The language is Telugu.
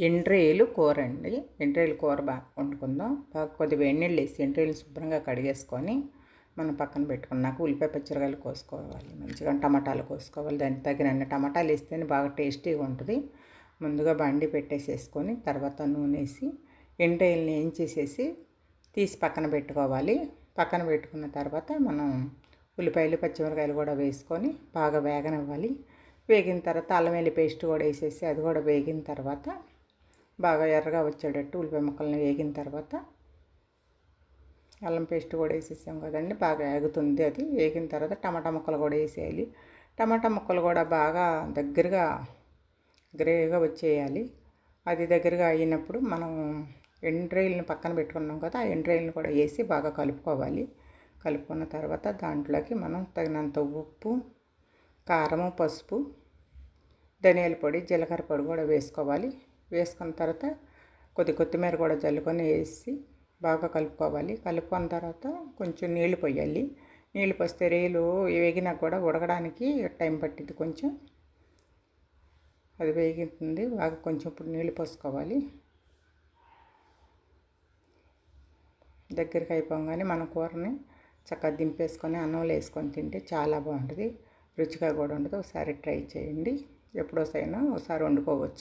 ఎండ్రేలు కూర అండి. ఎండ్రేలు కూర బాగా వండుకుందాం. కొద్దిగా వేడి నీళ్ళు వేసి ఎండ్రేలు శుభ్రంగా కడిగేసుకొని మనం పక్కన పెట్టుకున్నాక ఉల్లిపాయ పచ్చిమిరకాయలు కోసుకోవాలి, మంచిగా టమాటాలు కోసుకోవాలి. దానికి తగినన్ని టమాటాలు వేస్తేనే బాగా టేస్టీగా ఉంటుంది. ముందుగా బండి పెట్టేసేసుకొని తర్వాత నూనె వేసి ఎండ్రేల్ని వేయించేసేసి తీసి పక్కన పెట్టుకోవాలి. పక్కన పెట్టుకున్న తర్వాత మనం ఉల్లిపాయలు పచ్చిమిరకాయలు కూడా వేసుకొని బాగా వేగనివ్వాలి. వేగిన తర్వాత అల్లం వెల్లుల్లి పేస్ట్ కూడా వేసేసి అది కూడా వేగిన తర్వాత బాగా ఎర్రగా వచ్చేటట్టు ఉల్లిపాయ ముక్కలను వేగిన తర్వాత అల్లం పేస్ట్ కూడా వేసేసాం కదండి, బాగా వేగుతుంది. అది వేగిన తర్వాత టమాటా ముక్కలు కూడా వేసేయాలి. టమాటా ముక్కలు కూడా బాగా దగ్గరగా గ్రేవీగా వచ్చేయాలి. అది దగ్గరగా అయినప్పుడు మనం ఎండ్రాయిల్ని పక్కన పెట్టుకున్నాం కదా, ఆ ఎండ్రాయిల్ని కూడా వేసి బాగా కలుపుకోవాలి. కలుపుకున్న తర్వాత దాంట్లోకి మనం తగినంత ఉప్పు, కారము, పసుపు, ధనియాల పొడి, జీలకర్ర పొడి కూడా వేసుకోవాలి. వేసుకున్న తర్వాత కొత్తిమీర కూడా జల్లుకొని వేసి బాగా కలుపుకోవాలి. కలుపుకున్న తర్వాత కొంచెం నీళ్లు పోయాలి. నీళ్ళు పోస్తే రేలు వేగినా కూడా ఉడకడానికి టైం పట్టింది కొంచెం. అది వేగుతుంది బాగా, కొంచెం ఇప్పుడు నీళ్ళు పోసుకోవాలి. దగ్గరికి అయిపోగానే మన కూరని చక్కగా దింపేసుకొని అన్నంలో వేసుకొని తింటే చాలా బాగుంటుంది. రుచిగా కూడా ఉంటుంది. ఒకసారి ట్రై చేయండి. ఎప్పుడోసైనా ఒకసారి వండుకోవచ్చు.